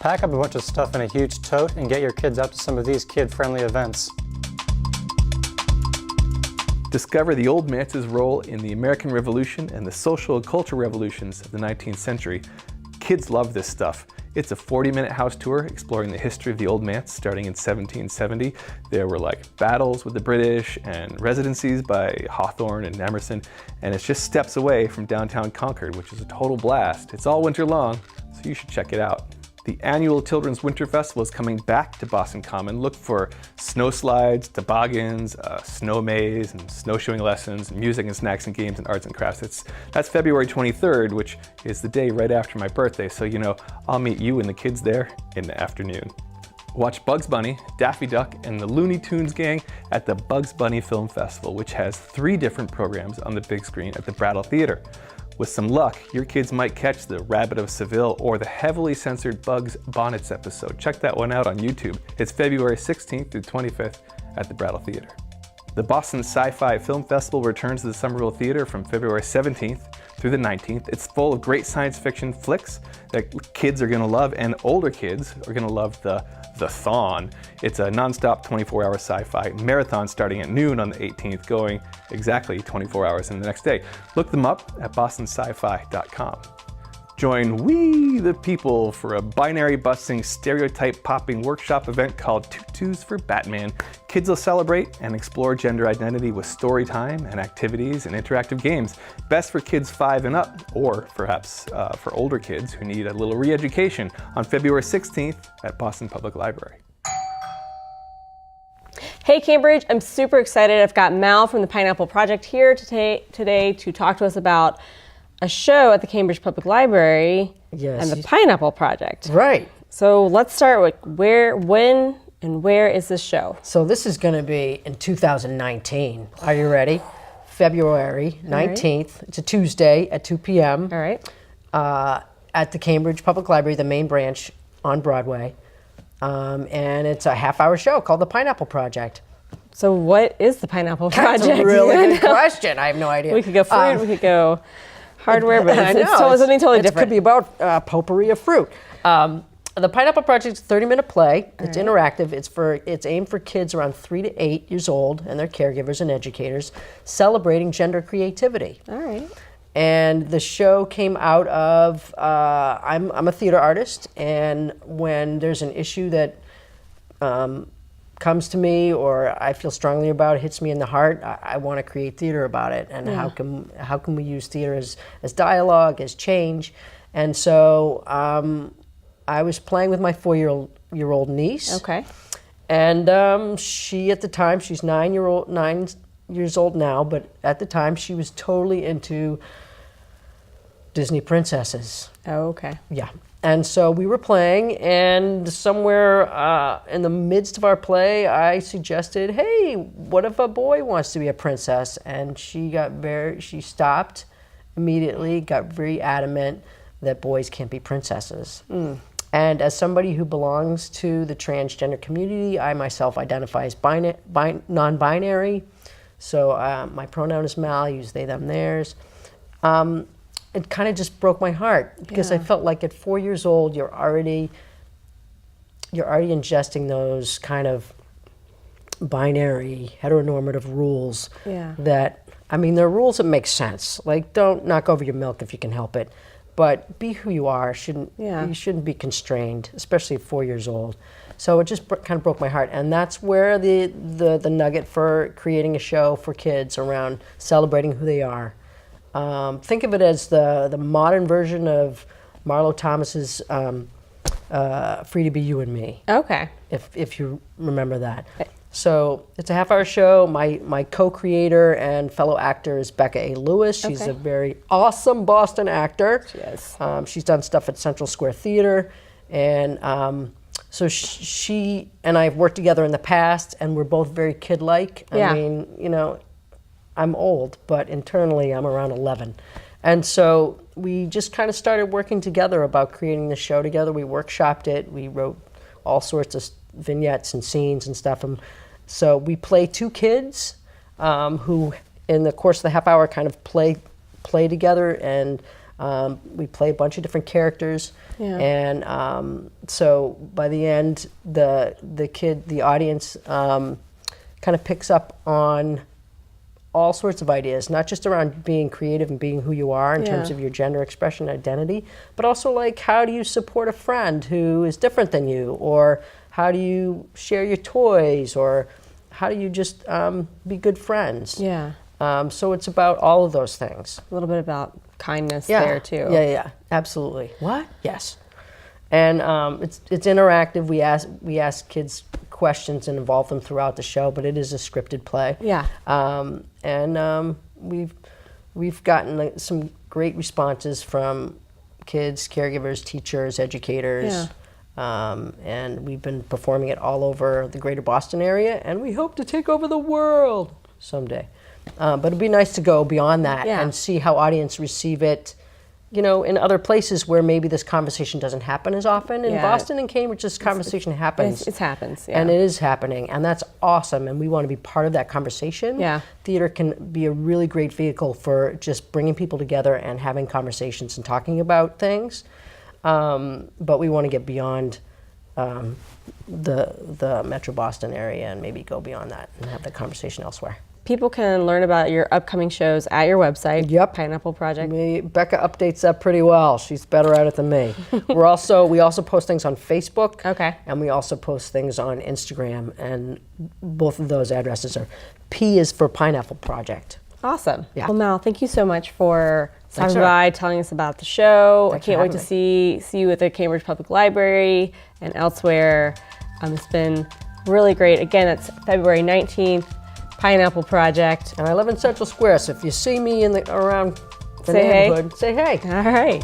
Pack up a bunch of stuff in a huge tote and get your kids out to some of these kid-friendly events. Discover the old MANSE's role in the American Revolution and the social and cultural revolutions of the 19th century. Kids love this stuff. It's a 40-minute house tour exploring the history of the old manse starting in 1770. There were like battles with the British and residencies by Hawthorne and Emerson, and it's just steps away from downtown Concord, which is a total blast. It's all winter long, so you should check it out. The annual Children's Winter Festival is coming back to Boston Common. Look for snow slides, toboggans, snow maze, and snowshoeing lessons, and music and snacks and games and arts and crafts. That's February 23rd, which is the day right after my birthday, so you know I'll meet you and the kids there in the afternoon. Watch Bugs Bunny, Daffy Duck, and the Looney Tunes gang at the Bugs Bunny Film Festival, which has 3 different programs on the big screen at the Brattle Theater. With some luck, your kids might catch the Rabbit of Seville or the heavily censored Bugs Bonnets episode. Check that one out on YouTube. It's February 16th through 25th at the Brattle Theater. The Boston Sci-Fi Film Festival returns to the Somerville Theater from February 17th through the 19th. It's full of great science fiction flicks that kids are gonna love, and older kids are gonna love the Thon. It's a non-stop 24-hour sci-fi marathon starting at noon on the 18th, going exactly 24 hours in the next day. Look them up at bostonsci-fi.com. Join We the People for a binary-busting, stereotype-popping workshop event called Tutus for Batman. Kids will celebrate and explore gender identity with story time and activities and interactive games. Best for kids 5 and up, or perhaps for older kids who need a little re-education on February 16th at Boston Public Library. Hey Cambridge, I'm super excited. I've got Mal from the Pineapple Project here today to talk to us about a show at the Cambridge Public Library and the Pineapple Project. Right. So let's start with when, and where is this show? So this is going to be in 2019. Are you ready? February 19th. Right. It's a Tuesday at 2 p.m. All right. At the Cambridge Public Library, the main branch on Broadway. And it's a half-hour show called The Pineapple Project. So what is the Pineapple Project? That's a really good question. I have no idea. We could go fruit, we could go hardware, but it's something totally different. It could be about potpourri of fruit. The Pineapple Project is a 30-minute play. It's interactive. It's aimed for kids around 3 to 8 years old and their caregivers and educators, celebrating gender creativity. All right. And the show came out of, I'm a theater artist, and when there's an issue that comes to me or I feel strongly about, it hits me in the heart, I want to create theater about it. And how can we use theater as dialogue, as change? And so I was playing with my 4-year-old niece. Okay. And she, at the time, she's 9 years old now, but at the time she was totally into Disney princesses. Oh, okay. Yeah. And so we were playing, and somewhere in the midst of our play, I suggested, hey, what if a boy wants to be a princess? And she stopped immediately, got very adamant that boys can't be princesses. Mm. And as somebody who belongs to the transgender community, I myself identify as non-binary. So my pronoun is Mal, I use they, them, theirs. It kind of just broke my heart because I felt like at 4 years old, you're already ingesting those kind of binary, heteronormative rules that, I mean, they're rules that make sense. Like, don't knock over your milk if you can help it, but be who you are. You shouldn't be constrained, especially at 4 years old. So it just kind of broke my heart, and that's where the nugget for creating a show for kids around celebrating who they are. Think of it as the modern version of Marlo Thomas's Free to Be You and Me. Okay. If you remember that. Okay. So it's a half-hour show. My co-creator and fellow actor is Becca A. Lewis. She's a very awesome Boston actor. She is. She's done stuff at Central Square Theater, and so she and I have worked together in the past, and we're both very kid-like. I mean, you know, I'm old, but internally I'm around 11. And so we just kind of started working together about creating the show together. We workshopped it. We wrote all sorts of vignettes and scenes and stuff. And so we play 2 kids who, in the course of the half hour, kind of play together. And We play a bunch of different characters, Yeah. and so by the end, the audience kind of picks up on all sorts of ideas, not just around being creative and being who you are in terms of your gender expression identity, but also like how do you support a friend who is different than you, or how do you share your toys, or how do you just be good friends? Yeah. So it's about all of those things. A little bit about kindness there too. Yeah, absolutely. What? Yes. And it's interactive. We ask kids questions and involve them throughout the show, but it is a scripted play. Yeah. And we've gotten some great responses from kids, caregivers, teachers, educators. And we've been performing it all over the greater Boston area, and we hope to take over the world someday. But it'd be nice to go beyond that and see how audience receive it, you know, in other places where maybe this conversation doesn't happen as often. In Boston and Cambridge, this conversation happens. It happens, and it is happening, and that's awesome, and we want to be part of that conversation. Yeah. Theater can be a really great vehicle for just bringing people together and having conversations and talking about things, but we want to get beyond the Metro Boston area and maybe go beyond that and have the conversation elsewhere. People can learn about your upcoming shows at your website. Yep. Pineapple Project. Becca updates that pretty well. She's better at it than me. We also post things on Facebook. Okay. And we also post things on Instagram, and both of those addresses are P is for Pineapple Project. Awesome. Yeah. Well, Mal, thank you so much for Thanks, stopping by, telling us about the show. Thanks I can't for wait to see you at the Cambridge Public Library and elsewhere. It's been really great. Again, it's February 19th. Pineapple Project. And I live in Central Square, so if you see me around the Say hey. neighborhood, say hey. All right.